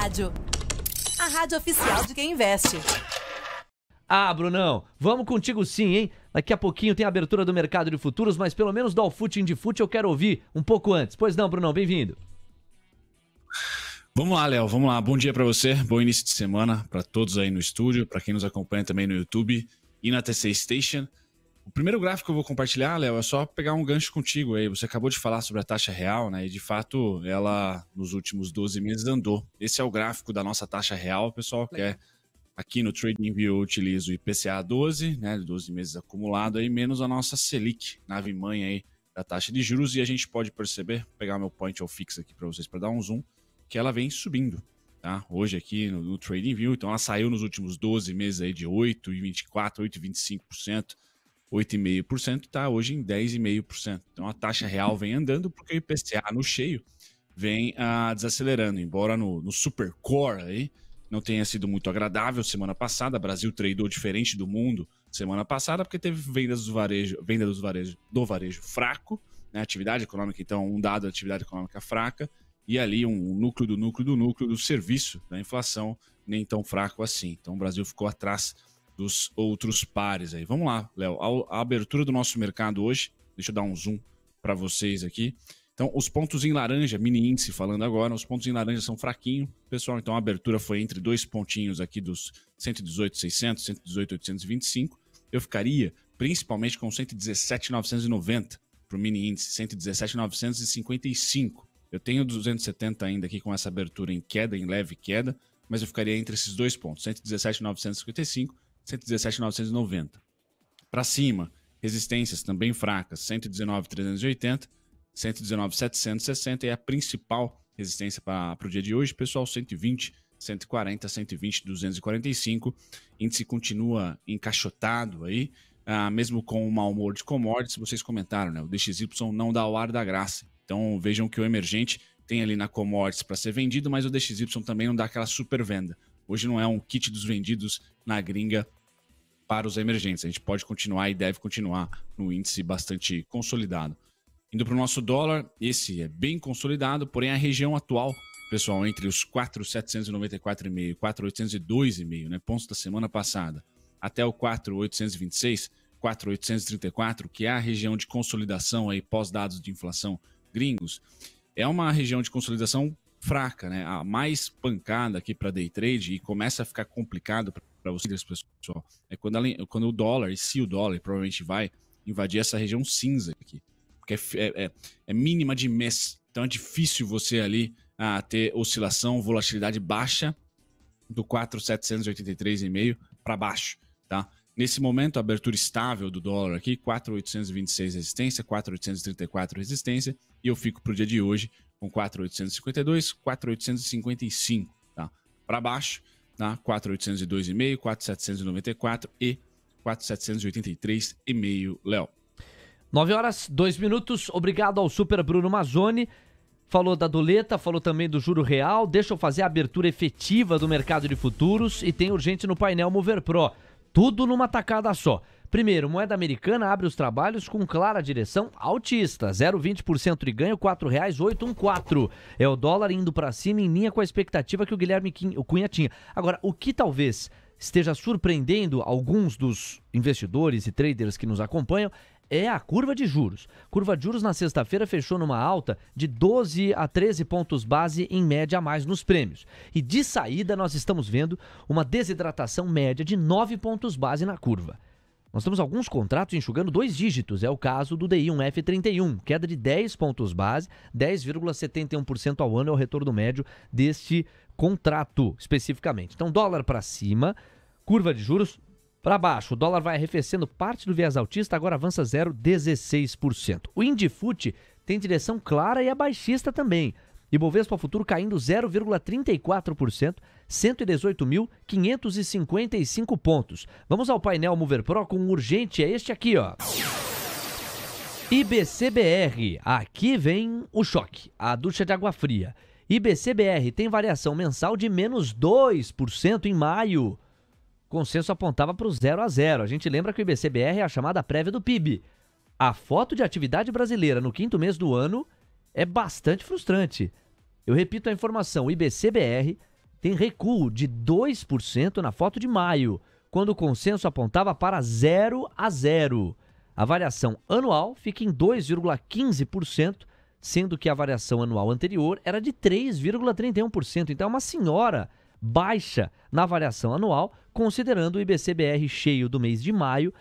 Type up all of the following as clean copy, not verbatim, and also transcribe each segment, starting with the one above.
Rádio. A rádio oficial de quem investe. Ah, Brunão, vamos contigo sim, hein? Daqui a pouquinho tem a abertura do mercado de futuros, mas pelo menos do Allfoot Indifut eu quero ouvir um pouco antes. Pois não, Brunão, bem-vindo. Vamos lá, Léo, vamos lá. Bom dia para você, bom início de semana para todos aí no estúdio, para quem nos acompanha também no YouTube e na TC Station. O primeiro gráfico que eu vou compartilhar, Léo, é só pegar um gancho contigo aí. Você acabou de falar sobre a taxa real, né? E de fato, ela nos últimos 12 meses andou. Esse é o gráfico da nossa taxa real, pessoal, que é aqui no TradingView eu utilizo o IPCA 12, né? 12 meses acumulado aí, menos a nossa Selic, nave-mãe aí da taxa de juros. E a gente pode perceber, pegar meu point of fix aqui para vocês para dar um zoom, que ela vem subindo, tá? Hoje aqui no TradingView, então ela saiu nos últimos 12 meses aí de 8,24%, 8,25%, 8,5%, tá hoje em 10,5%. Então a taxa real vem andando porque o IPCA no cheio vem desacelerando, embora no super core aí não tenha sido muito agradável semana passada. O Brasil tradou diferente do mundo semana passada porque teve venda do varejo fraco, né? Atividade econômica, então um dado de atividade econômica fraca, e ali um núcleo do serviço da inflação nem tão fraco assim. Então o Brasil ficou atrás dos outros pares aí. Vamos lá, Léo. A abertura do nosso mercado hoje, deixa eu dar um zoom para vocês aqui. Então, os pontos em laranja, mini índice falando agora, os pontos em laranja são fraquinhos, pessoal. Então, a abertura foi entre dois pontinhos aqui dos 118.600, 118.825. Eu ficaria principalmente com 117.990 para o mini índice, 117.955. Eu tenho 270 ainda aqui com essa abertura em queda, em leve queda, mas eu ficaria entre esses dois pontos, 117.955, 117.990. Para cima, resistências também fracas, 119.380, 119.760 é a principal resistência para o dia de hoje. Pessoal, 120, 140, 120, 245. Índice continua encaixotado aí, mesmo com o mau humor de commodities. Vocês comentaram, né? O DXY não dá o ar da graça. Então vejam que o emergente tem ali na commodities para ser vendido, mas o DXY também não dá aquela super venda. Hoje não é um kit dos vendidos na gringa para os emergentes. A gente pode continuar e deve continuar no índice bastante consolidado. Indo para o nosso dólar, esse é bem consolidado, porém a região atual, pessoal, entre os 4.794,5 e 4.802,5, né, pontos da semana passada, até o 4.826, 4.834, que é a região de consolidação aí pós-dados de inflação gringos, é uma região de consolidação fraca, né? A mais pancada aqui para day trade, e começa a ficar complicado para vocês, pessoal, é quando o dólar, e se o dólar provavelmente vai invadir essa região cinza aqui, porque é mínima de mês, então é difícil você ali ter oscilação, volatilidade baixa do 4.783,5 para baixo, tá? Nesse momento, a abertura estável do dólar aqui, 4.826 resistência, 4.834 resistência, e eu fico para o dia de hoje com 4.852, 4.855, tá? Para baixo, tá? 4.802,5, 4.794 e 4.783,5, Léo. 9 horas, 2 minutos. Obrigado ao Super Bruno Mazzoni. Falou da doleta, falou também do juro real. Deixa eu fazer a abertura efetiva do mercado de futuros e tem urgente no painel Mover Pro. Tudo numa tacada só. Primeiro, moeda americana abre os trabalhos com clara direção altista. 0,20% de ganho, R$ 4,814. É o dólar indo para cima em linha com a expectativa que o Guilherme Cunha tinha. Agora, o que talvez esteja surpreendendo alguns dos investidores e traders que nos acompanham é a curva de juros. Curva de juros na sexta-feira fechou numa alta de 12 a 13 pontos base em média a mais nos prêmios. E de saída nós estamos vendo uma desidratação média de 9 pontos base na curva. Nós temos alguns contratos enxugando 2 dígitos, é o caso do DI1F31, queda de 10 pontos base, 10,71% ao ano é o retorno médio deste contrato especificamente. Então dólar para cima, curva de juros para baixo, o dólar vai arrefecendo parte do viés altista, agora avança 0,16%. O Indifut tem direção clara e é baixista também. Ibovespa Futuro caindo 0,34%, 118.555 pontos. Vamos ao painel Mover Pro com um urgente, é este aqui, ó. IBCBR, aqui vem o choque, a ducha de água fria. IBCBR tem variação mensal de menos 2% em maio. O consenso apontava para o 0 a 0. A gente lembra que o IBCBR é a chamada prévia do PIB. A foto de atividade brasileira no quinto mês do ano é bastante frustrante. Eu repito a informação, o IBCBR tem recuo de 2% na foto de maio, quando o consenso apontava para 0-0. A variação anual fica em 2,15%, sendo que a variação anual anterior era de 3,31%. Então é uma senhora baixa na variação anual, considerando o IBC-BR cheio do mês de maio,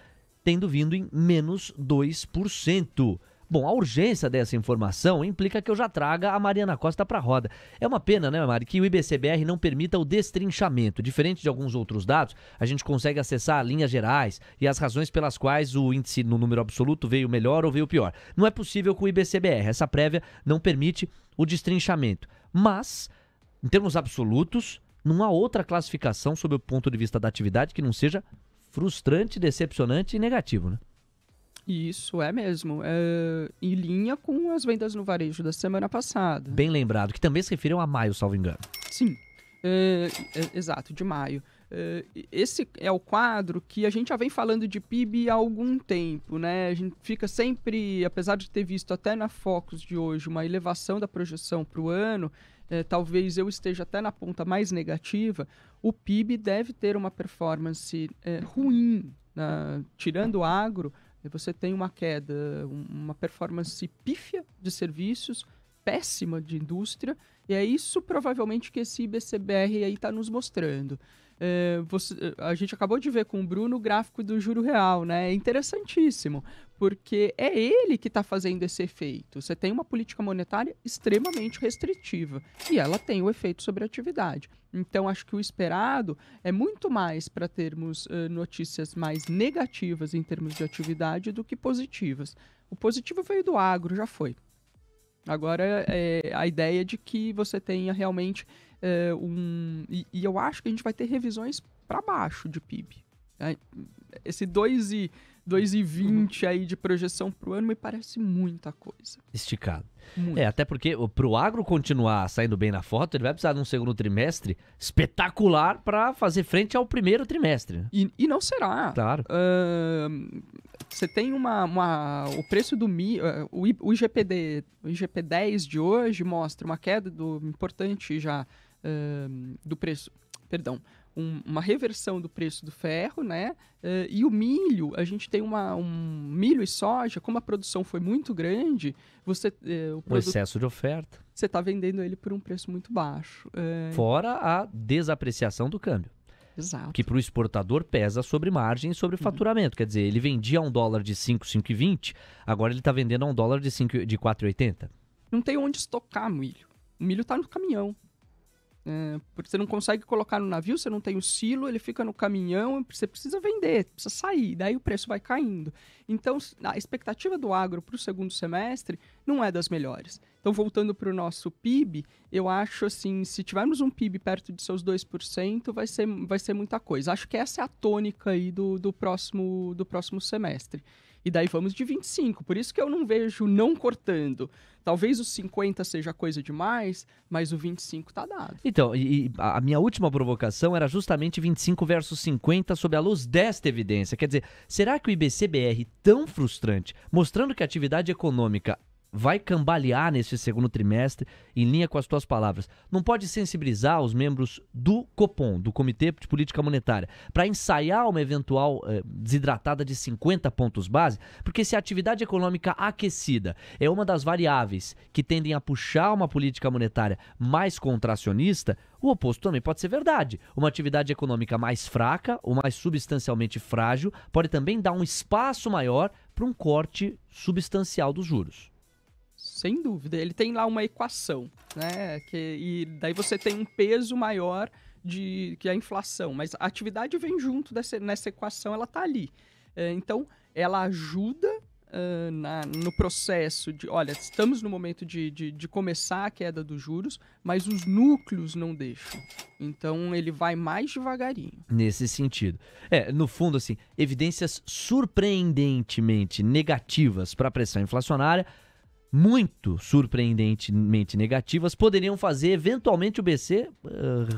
tendo vindo em menos 2%. Bom, a urgência dessa informação implica que eu já traga a Mariana Costa para a roda. É uma pena, né, Mari, que o IBC-BR não permita o destrinchamento. Diferente de alguns outros dados, a gente consegue acessar linhas gerais e as razões pelas quais o índice no número absoluto veio melhor ou veio pior. Não é possível com o IBC-BR. Essa prévia não permite o destrinchamento. Mas, em termos absolutos, não há outra classificação sob o ponto de vista da atividade que não seja frustrante, decepcionante e negativo, né? Isso é mesmo, em linha com as vendas no varejo da semana passada. Bem lembrado, que também se referiam a maio, salvo engano. Sim, exato, de maio. Esse é o quadro que a gente já vem falando de PIB há algum tempo, né? A gente fica sempre, apesar de ter visto até na Focus de hoje uma elevação da projeção para o ano, talvez eu esteja até na ponta mais negativa, o PIB deve ter uma performance ruim, tirando o agro. Você tem uma queda, uma performance pífia de serviços, péssima de indústria, e é isso provavelmente que esse IBC-BR aí está nos mostrando. A gente acabou de ver com o Bruno o gráfico do juro real, né? É interessantíssimo, porque é ele que está fazendo esse efeito. Você tem uma política monetária extremamente restritiva e ela tem o efeito sobre a atividade. Então, acho que o esperado é muito mais para termos notícias mais negativas em termos de atividade do que positivas. O positivo veio do agro, já foi. Agora, a ideia de que você tenha realmente E eu acho que a gente vai ter revisões para baixo de PIB. Esse 2,20 aí de projeção para o ano me parece muita coisa. Esticado. Muito. Até porque para o agro continuar saindo bem na foto, ele vai precisar de um segundo trimestre espetacular para fazer frente ao primeiro trimestre. Né? E não será. Claro. Você tem o preço do milho, o IGP-10 de hoje mostra uma queda importante já do preço, uma reversão do preço do ferro, né? E o milho, a gente tem milho e soja, como a produção foi muito grande, o excesso de oferta. Você está vendendo ele por um preço muito baixo. Fora a desapreciação do câmbio. Exato. Que para o exportador pesa sobre margem e sobre faturamento. Quer dizer, ele vendia a $1 de 5,20, agora ele está vendendo a $1 de 4,80. Não tem onde estocar milho. O milho está no caminhão. Porque você não consegue colocar no navio, você não tem o silo, ele fica no caminhão, você precisa vender, precisa sair, daí o preço vai caindo. Então, a expectativa do agro para o segundo semestre não é das melhores. Então, voltando para o nosso PIB, eu acho assim, se tivermos um PIB perto de seus 2%, vai ser muita coisa. Acho que essa é a tônica aí do próximo semestre. E daí vamos de 25, por isso que eu não vejo não cortando. Talvez os 50 seja coisa demais, mas o 25 tá dado. Então, e a minha última provocação era justamente 25 versus 50 sob a luz desta evidência. Quer dizer, será que o IBC-BR tão frustrante, mostrando que a atividade econômica vai cambalear nesse segundo trimestre, em linha com as tuas palavras, não pode sensibilizar os membros do Copom, do Comitê de Política Monetária, para ensaiar uma eventual desidratada de 50 pontos base? Porque se a atividade econômica aquecida é uma das variáveis que tendem a puxar uma política monetária mais contracionista, o oposto também pode ser verdade. Uma atividade econômica mais fraca ou mais substancialmente frágil pode também dar um espaço maior para um corte substancial dos juros. Sem dúvida, ele tem lá uma equação, né? E daí você tem um peso maior que a inflação, mas a atividade vem junto nessa equação, ela está ali. Então, ela ajuda no processo de, olha, estamos no momento de começar a queda dos juros, mas os núcleos não deixam. Então, ele vai mais devagarinho. Nesse sentido. No fundo, assim, evidências surpreendentemente negativas para a pressão inflacionária, muito surpreendentemente negativas, poderiam fazer eventualmente o BC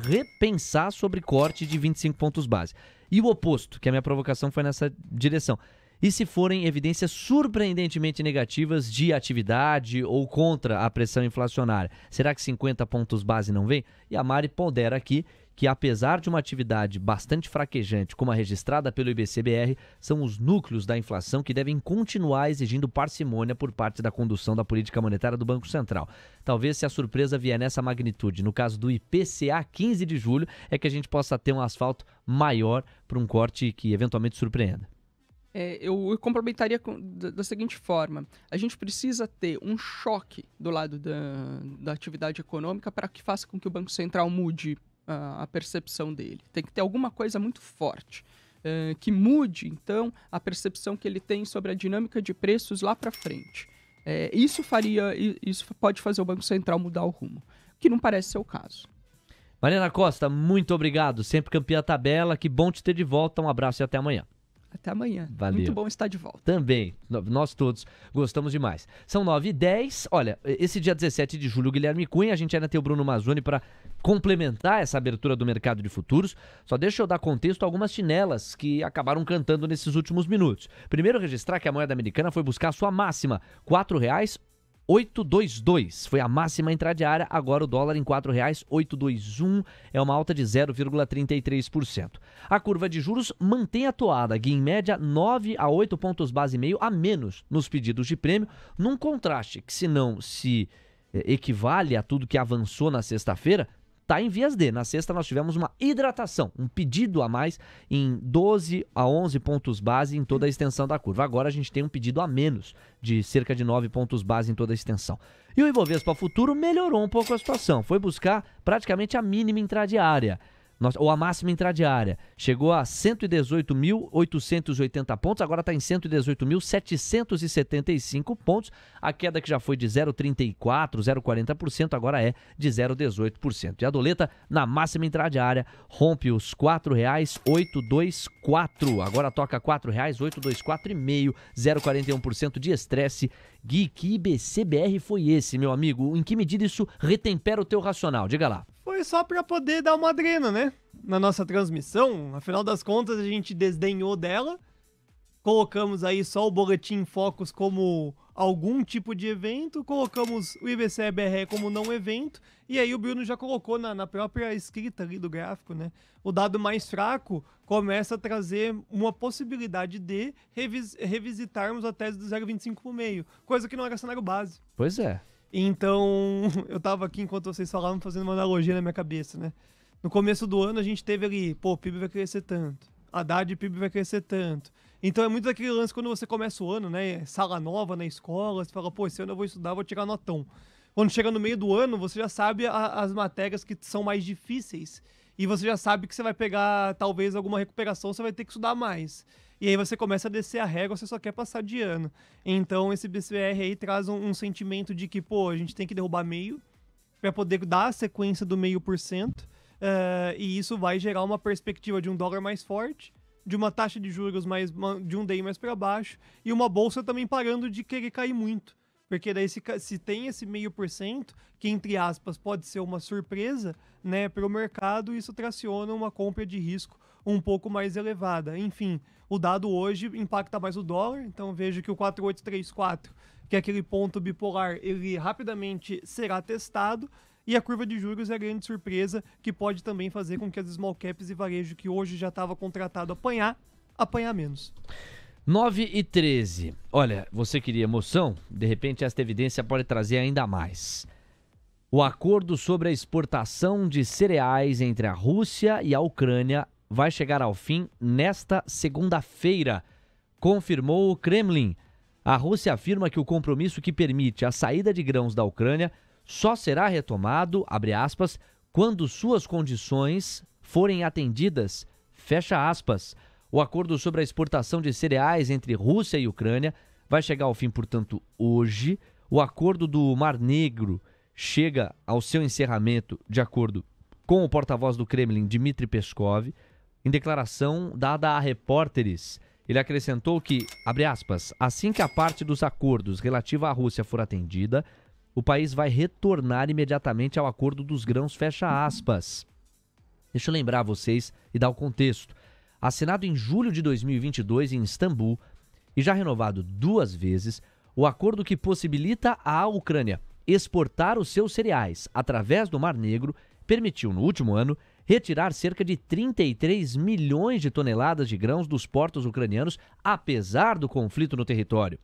repensar sobre corte de 25 pontos base. E o oposto, que a minha provocação foi nessa direção. e se forem evidências surpreendentemente negativas de atividade ou contra a pressão inflacionária. Será que 50 pontos base não vem? E a Mari pondera aqui que, apesar de uma atividade bastante fraquejante, como a registrada pelo IBC-BR, são os núcleos da inflação que devem continuar exigindo parcimônia por parte da condução da política monetária do Banco Central. Talvez, se a surpresa vier nessa magnitude, no caso do IPCA 15 de julho, é que a gente possa ter um asfalto maior para um corte que eventualmente surpreenda. Eu complementaria da seguinte forma: a gente precisa ter um choque do lado da atividade econômica para que faça com que o Banco Central mude a percepção dele. Tem que ter alguma coisa muito forte que mude, então, a percepção que ele tem sobre a dinâmica de preços lá para frente. Isso pode fazer o Banco Central mudar o rumo, que não parece ser o caso. Mariana Costa, muito obrigado. Sempre campeã tabela. Que bom te ter de volta. Um abraço e até amanhã. Até amanhã. Valeu. Muito bom estar de volta. Também. Nós todos gostamos demais. São 9h10. Olha, esse dia 17 de julho, Guilherme Cunha, a gente ainda tem o Bruno Mazzoni para complementar essa abertura do mercado de futuros. Só deixa eu dar contexto a algumas chinelas que acabaram cantando nesses últimos minutos. Primeiro, registrar que a moeda americana foi buscar a sua máxima, R$ 4,822. Foi a máxima intradiária, agora o dólar em R$ 4,821, é uma alta de 0,33%. A curva de juros mantém a toada, em média 9 a 8 pontos base e meio a menos nos pedidos de prêmio, num contraste que, se não se equivale a tudo que avançou na sexta-feira, está em vias de. Na sexta nós tivemos uma hidratação, um pedido a mais em 12 a 11 pontos base em toda a extensão da curva. Agora a gente tem um pedido a menos de cerca de 9 pontos base em toda a extensão. E o Ibovespa Futuro melhorou um pouco a situação, foi buscar praticamente a mínima intradiária, ou a máxima intradiária. Chegou a 118.880 pontos, agora está em 118.775 pontos. A queda, que já foi de 0,34%, 0,40%, agora é de 0,18%. E a doleta, na máxima intradiária, rompe os R$ 4,824. Agora toca R$ 4,824,5, 0,41% de estresse. Gui, que IBC-BR foi esse, meu amigo? Em que medida isso retempera o teu racional? Diga lá. Foi só para poder dar uma drena, né? Na nossa transmissão, afinal das contas a gente desdenhou dela, colocamos aí só o Boletim Focus como algum tipo de evento, colocamos o IBC-BR como não evento, e aí o Bruno já colocou na própria escrita ali do gráfico, né? O dado mais fraco começa a trazer uma possibilidade de revisitarmos a tese do 0,25 por meio, coisa que não era cenário base. Pois é. Então, eu tava aqui enquanto vocês falavam fazendo uma analogia na minha cabeça, né? No começo do ano a gente teve ali, o PIB vai crescer tanto, Haddad e PIB vai crescer tanto. Então é muito daquele lance quando você começa o ano, né? Sala nova na escola, você fala, esse ano eu vou estudar, vou tirar notão. Quando chega no meio do ano, você já sabe as matérias que são mais difíceis e você já sabe que você vai pegar talvez alguma recuperação, você vai ter que estudar mais. E aí você começa a descer a régua, você só quer passar de ano. Então esse BCBR aí traz um sentimento de que, a gente tem que derrubar meio para poder dar a sequência do 0,5%. E isso vai gerar uma perspectiva de um dólar mais forte, de uma taxa de juros de um DI mais para baixo e uma bolsa também parando de querer cair muito. Porque daí se tem esse 0,5%, que entre aspas pode ser uma surpresa, né, para o mercado, isso traciona uma compra de risco um pouco mais elevada. Enfim, o dado hoje impacta mais o dólar, então vejo que o 4,834, que é aquele ponto bipolar, ele rapidamente será testado, e a curva de juros é a grande surpresa, que pode também fazer com que as small caps e varejo, que hoje já estava contratado apanhar menos. 9h13. Olha, você queria emoção? De repente esta evidência pode trazer ainda mais. O acordo sobre a exportação de cereais entre a Rússia e a Ucrânia vai chegar ao fim nesta segunda-feira, confirmou o Kremlin. A Rússia afirma que o compromisso que permite a saída de grãos da Ucrânia só será retomado, abre aspas, quando suas condições forem atendidas, fecha aspas. O acordo sobre a exportação de cereais entre Rússia e Ucrânia vai chegar ao fim, portanto, hoje. O acordo do Mar Negro chega ao seu encerramento, de acordo com o porta-voz do Kremlin, Dmitry Peskov. Em declaração dada a repórteres, ele acrescentou que, abre aspas, assim que a parte dos acordos relativa à Rússia for atendida, o país vai retornar imediatamente ao acordo dos grãos, fecha aspas. Deixa eu lembrar vocês e dar o contexto. Assinado em julho de 2022 em Istambul, e já renovado 2 vezes, o acordo que possibilita à Ucrânia exportar os seus cereais através do Mar Negro permitiu, no último ano, retirar cerca de 33 milhões de toneladas de grãos dos portos ucranianos, apesar do conflito no território.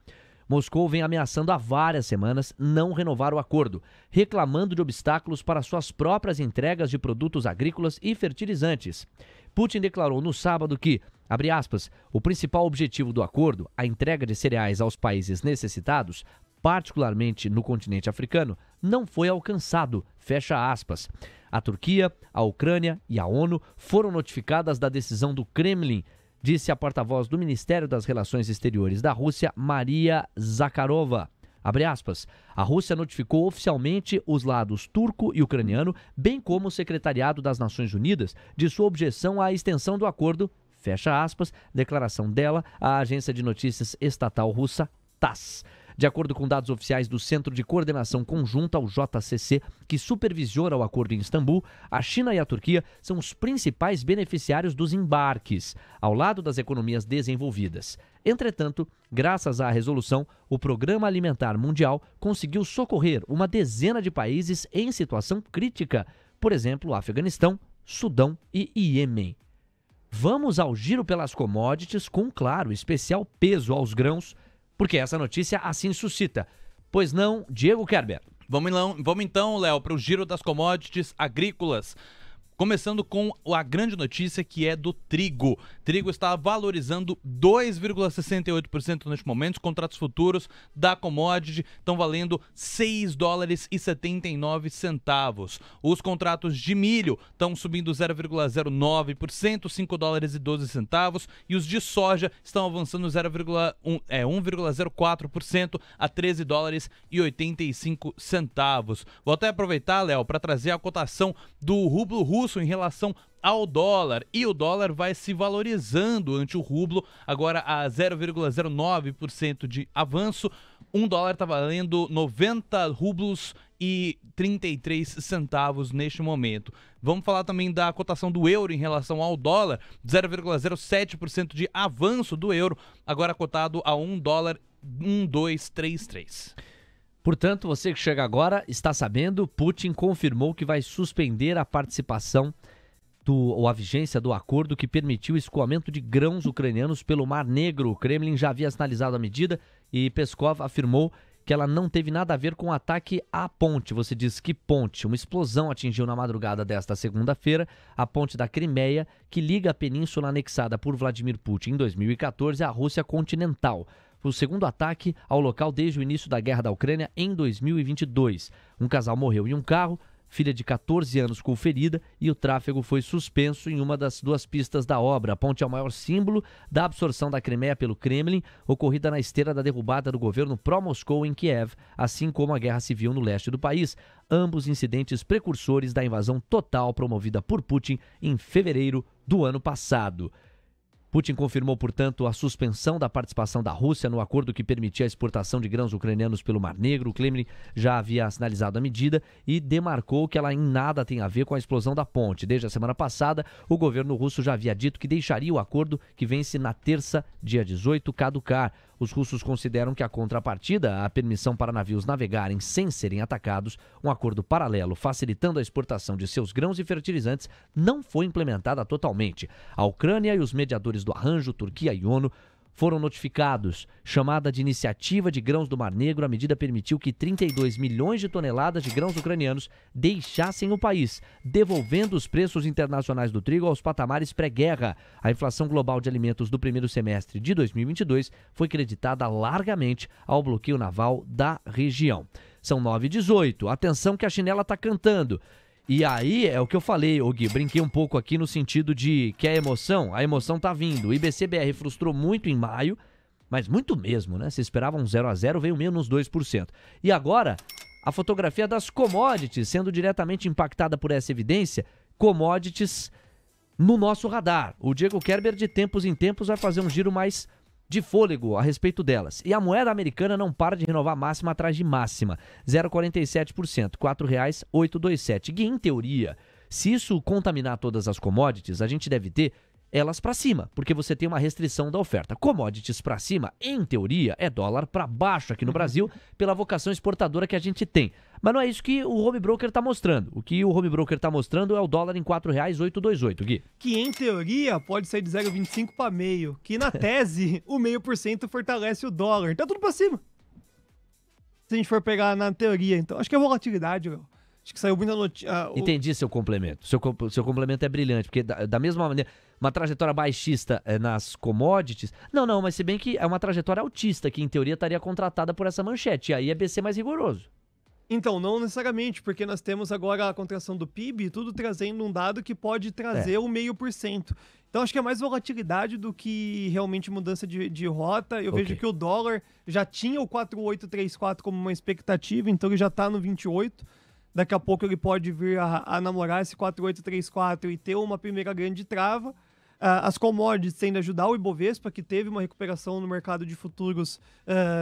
Moscou vem ameaçando há várias semanas não renovar o acordo, reclamando de obstáculos para suas próprias entregas de produtos agrícolas e fertilizantes. Putin declarou no sábado que, abre aspas, o principal objetivo do acordo, a entrega de cereais aos países necessitados, particularmente no continente africano, não foi alcançado, fecha aspas. A Turquia, a Ucrânia e a ONU foram notificadas da decisão do Kremlin, disse a porta-voz do Ministério das Relações Exteriores da Rússia, Maria Zakharova. Abre aspas, a Rússia notificou oficialmente os lados turco e ucraniano, bem como o Secretariado das Nações Unidas, de sua objeção à extensão do acordo, fecha aspas, declaração dela à agência de notícias estatal russa TASS. De acordo com dados oficiais do Centro de Coordenação Conjunta, o JCC, que supervisiona o acordo em Istambul, a China e a Turquia são os principais beneficiários dos embarques, ao lado das economias desenvolvidas. Entretanto, graças à resolução, o Programa Alimentar Mundial conseguiu socorrer uma dezena de países em situação crítica, por exemplo, Afeganistão, Sudão e Iêmen. Vamos ao giro pelas commodities com, claro, especial peso aos grãos, porque essa notícia assim suscita. Pois não, Diego Kerber? Vamos então, Léo, para o giro das commodities agrícolas. Começando com a grande notícia que é do trigo. Trigo está valorizando 2,68% neste momento. Os contratos futuros da commodity estão valendo $6,79. Os contratos de milho estão subindo 0,09%, $5,12. E os de soja estão avançando 1,04% a $13,85. Vou até aproveitar, Léo, para trazer a cotação do rublo russo em relação ao dólar, e o dólar vai se valorizando ante o rublo, agora a 0,09% de avanço. Um dólar está valendo 90 rublos e 33 centavos neste momento. Vamos falar também da cotação do euro em relação ao dólar, 0,07% de avanço do euro, agora cotado a $1,1233. Portanto, você que chega agora está sabendo, Putin confirmou que vai suspender a participação ou a vigência do acordo que permitiu o escoamento de grãos ucranianos pelo Mar Negro. O Kremlin já havia sinalizado a medida e Peskov afirmou que ela não teve nada a ver com o ataque à ponte. Você diz que ponte? Uma explosão atingiu na madrugada desta segunda-feira a ponte da Crimeia, que liga a península anexada por Vladimir Putin em 2014 à Rússia continental. Foi o segundo ataque ao local desde o início da guerra da Ucrânia em 2022. Um casal morreu em um carro, filha de 14 anos com ferida, e o tráfego foi suspenso em uma das 2 pistas da obra. A ponte é o maior símbolo da absorção da Crimeia pelo Kremlin, ocorrida na esteira da derrubada do governo pró-Moscou em Kiev, assim como a guerra civil no leste do país, ambos incidentes precursores da invasão total promovida por Putin em fevereiro do ano passado. Putin confirmou, portanto, a suspensão da participação da Rússia no acordo que permitia a exportação de grãos ucranianos pelo Mar Negro. O Kremlin já havia sinalizado a medida e demarcou que ela em nada tem a ver com a explosão da ponte. Desde a semana passada, o governo russo já havia dito que deixaria o acordo, que vence na terça, dia 18, caducar. Os russos consideram que a contrapartida, a permissão para navios navegarem sem serem atacados, um acordo paralelo facilitando a exportação de seus grãos e fertilizantes, não foi implementada totalmente. A Ucrânia e os mediadores do arranjo, Turquia e ONU, foram notificados. Chamada de Iniciativa de Grãos do Mar Negro, a medida permitiu que 32 milhões de toneladas de grãos ucranianos deixassem o país, devolvendo os preços internacionais do trigo aos patamares pré-guerra. A inflação global de alimentos do primeiro semestre de 2022 foi creditada largamente ao bloqueio naval da região. São 9h18. Atenção que a chinela está cantando. E aí é o que eu falei, Gui, brinquei um pouco aqui no sentido de que a emoção tá vindo. O IBCBR frustrou muito em maio, mas muito mesmo, né? Se esperava um 0-0, veio menos 2%. E agora, a fotografia das commodities sendo diretamente impactada por essa evidência, commodities no nosso radar. O Diego Kerber, de tempos em tempos, vai fazer um giro mais de fôlego a respeito delas. E a moeda americana não para de renovar máxima atrás de máxima. 0,47%, R$ 4,827. E em teoria, se isso contaminar todas as commodities, a gente deve ter elas para cima, porque você tem uma restrição da oferta. Commodities para cima, em teoria, é dólar para baixo aqui no Brasil, pela vocação exportadora que a gente tem. Mas não é isso que o home broker está mostrando. O que o home broker está mostrando é o dólar em R$ 4,828, Gui. Que em teoria pode sair de 0,25 para meio, que na tese o 0,5% fortalece o dólar. Então tudo para cima. Se a gente for pegar na teoria, então acho que é volatilidade, Léo. Acho que saiu muita notícia. Entendi seu complemento. Seu complemento é brilhante, porque da mesma maneira, uma trajetória baixista nas commodities. Não, mas se bem que é uma trajetória altista, que em teoria estaria contratada por essa manchete. E aí é BC mais rigoroso. Então, não necessariamente, porque nós temos agora a contração do PIB, tudo trazendo um dado que pode trazer o 0,5%. Então, acho que é mais volatilidade do que realmente mudança de rota. Eu vejo que o dólar já tinha o 4,834 como uma expectativa, então ele já está no 28. Daqui a pouco ele pode vir a namorar esse 4,834 e ter uma primeira grande trava. As commodities tendem a ajudar o Ibovespa, que teve uma recuperação no mercado de futuros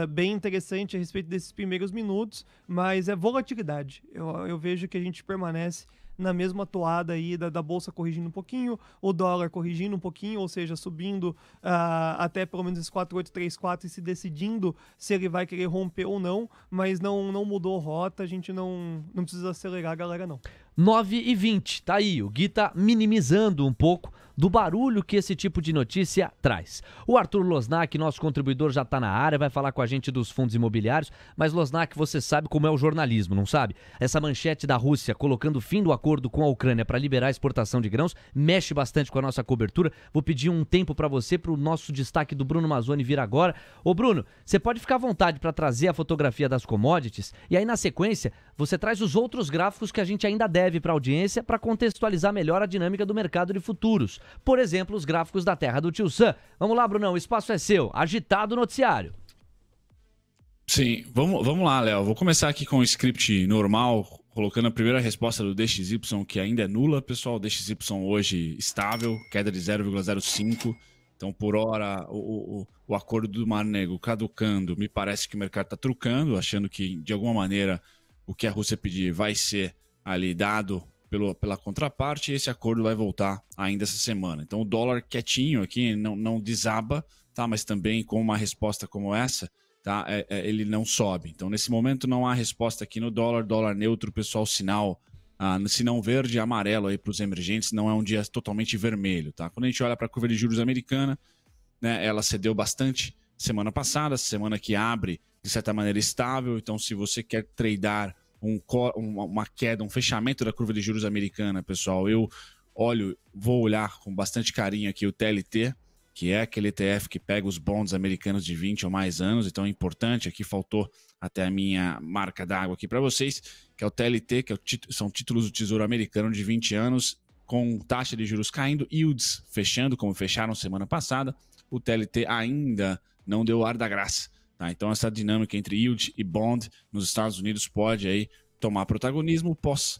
bem interessante a respeito desses primeiros minutos, mas é volatilidade. Eu vejo que a gente permanece na mesma toada aí da Bolsa corrigindo um pouquinho, o dólar corrigindo um pouquinho, ou seja, subindo até pelo menos esse 4,834 e se decidindo se ele vai querer romper ou não, mas não mudou rota, a gente não precisa acelerar a galera não. 9h20, tá aí, o Gui tá minimizando um pouco do barulho que esse tipo de notícia traz. O Arthur Losnak, nosso contribuidor, já tá na área, vai falar com a gente dos fundos imobiliários, mas Losnak, você sabe como é o jornalismo, não sabe? Essa manchete da Rússia colocando fim do acordo com a Ucrânia para liberar a exportação de grãos mexe bastante com a nossa cobertura. Vou pedir um tempo para você, pro nosso destaque do Bruno Mazzoni vir agora. Ô Bruno, você pode ficar à vontade para trazer a fotografia das commodities e aí na sequência você traz os outros gráficos que a gente ainda deve para a audiência para contextualizar melhor a dinâmica do mercado de futuros. Por exemplo, os gráficos da terra do Tio Sam. Vamos lá, Brunão, o espaço é seu. Agitado noticiário. Sim, vamos lá, Léo. Vou começar aqui com o script normal, colocando a primeira resposta do DXY, que ainda é nula, pessoal. O DXY hoje estável, queda de 0,05. Então, por hora, o acordo do Mar Negro caducando, me parece que o mercado está trucando, achando que, de alguma maneira, o que a Rússia pedir vai ser ali dado pela contraparte, e esse acordo vai voltar ainda essa semana. Então o dólar quietinho aqui não desaba, tá? Mas também com uma resposta como essa, tá? Ele não sobe. Então nesse momento não há resposta aqui no dólar neutro, pessoal, sinal verde e amarelo aí para os emergentes, não é um dia totalmente vermelho, tá? Quando a gente olha para a curva de juros americana, né, ela cedeu bastante semana passada, semana que abre de certa maneira estável, então se você quer tradear uma queda, um fechamento da curva de juros americana, pessoal, vou olhar com bastante carinho aqui o TLT, que é aquele ETF que pega os bonds americanos de 20 ou mais anos, então é importante, aqui faltou até a minha marca d'água aqui para vocês, que é o TLT, são títulos do Tesouro Americano de 20 anos, com taxa de juros caindo, yields fechando, como fecharam semana passada, o TLT ainda não deu ar da graça. Tá, então essa dinâmica entre yield e bond nos Estados Unidos pode aí tomar protagonismo pós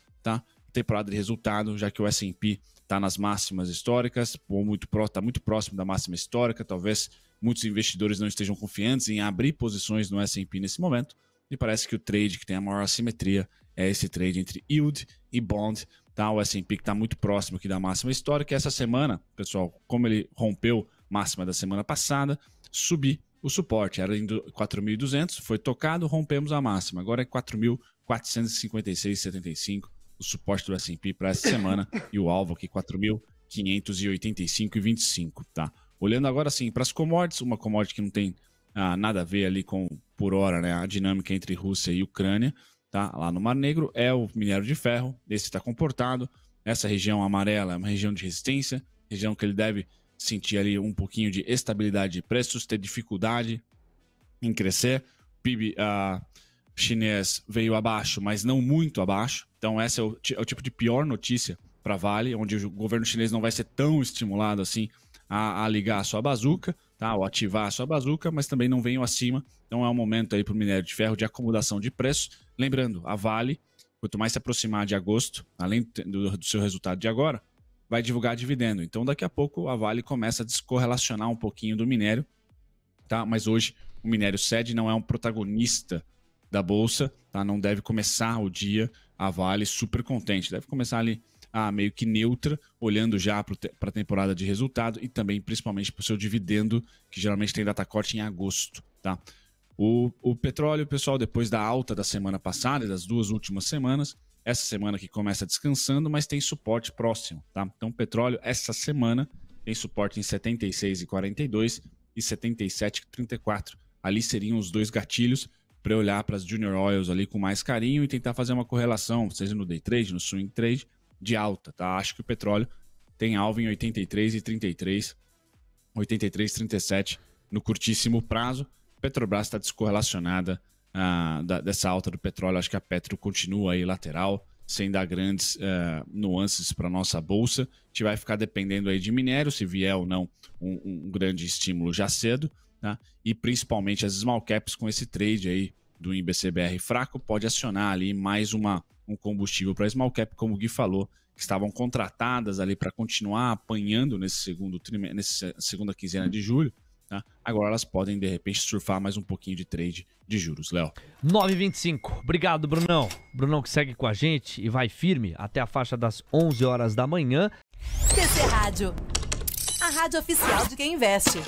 temporada de resultado, já que o S&P está nas máximas históricas, está muito próximo da máxima histórica, talvez muitos investidores não estejam confiantes em abrir posições no S&P nesse momento, e parece que o trade que tem a maior assimetria é esse trade entre yield e bond, tá? O S&P que está muito próximo aqui da máxima histórica. Essa semana, pessoal, como ele rompeu máxima da semana passada, subir o suporte era em 4.200, foi tocado, rompemos a máxima. Agora é 4.456,75 o suporte do S&P para essa semana e o alvo aqui 4.585,25, tá? Olhando agora sim para as commodities, uma commodity que não tem nada a ver ali com, por hora, né, a dinâmica entre Rússia e Ucrânia, tá? Lá no Mar Negro é o minério de ferro, esse está comportado. Essa região amarela é uma região de resistência, região que ele deve sentir ali um pouquinho de estabilidade de preços, ter dificuldade em crescer. O PIB chinês veio abaixo, mas não muito abaixo. Então essa é o tipo de pior notícia para Vale, onde o governo chinês não vai ser tão estimulado assim a ligar a sua bazuca, tá? Ou ativar a sua bazuca, mas também não veio acima. Então é um momento aí para o minério de ferro de acomodação de preços. Lembrando, a Vale, quanto mais se aproximar de agosto, além do seu resultado de agora, vai divulgar dividendo. Então, daqui a pouco, a Vale começa a descorrelacionar um pouquinho do minério, tá? Mas hoje, o minério cede, não é um protagonista da Bolsa, tá? Não deve começar o dia a Vale super contente. Deve começar ali meio que neutra, olhando já para a temporada de resultado e também principalmente para o seu dividendo, que geralmente tem data corte em agosto, tá? O petróleo, pessoal, depois da alta da semana passada e das 2 últimas semanas, essa semana que começa descansando, mas tem suporte próximo, tá? Então o petróleo, essa semana, tem suporte em 76,42 e 77,34. Ali seriam os 2 gatilhos para olhar para as Junior Oils ali com mais carinho e tentar fazer uma correlação, seja no day trade, no swing trade, de alta, tá? Acho que o petróleo tem alvo em 83,33, 83,37 no curtíssimo prazo. Petrobras está descorrelacionada dessa alta do petróleo. Acho que a Petro continua aí lateral, sem dar grandes nuances para a nossa bolsa. A gente vai ficar dependendo aí de minério, se vier ou não um grande estímulo já cedo, tá? E principalmente as small caps com esse trade aí do IBCBR fraco, pode acionar ali mais um combustível para small cap, como o Gui falou, que estavam contratadas ali para continuar apanhando nessa segunda quinzena de julho. Tá? Agora elas podem, de repente, surfar mais um pouquinho de trade de juros, Léo. 9h25. Obrigado, Brunão. Brunão que segue com a gente e vai firme até a faixa das 11 horas da manhã. TC Rádio, a rádio oficial de quem investe.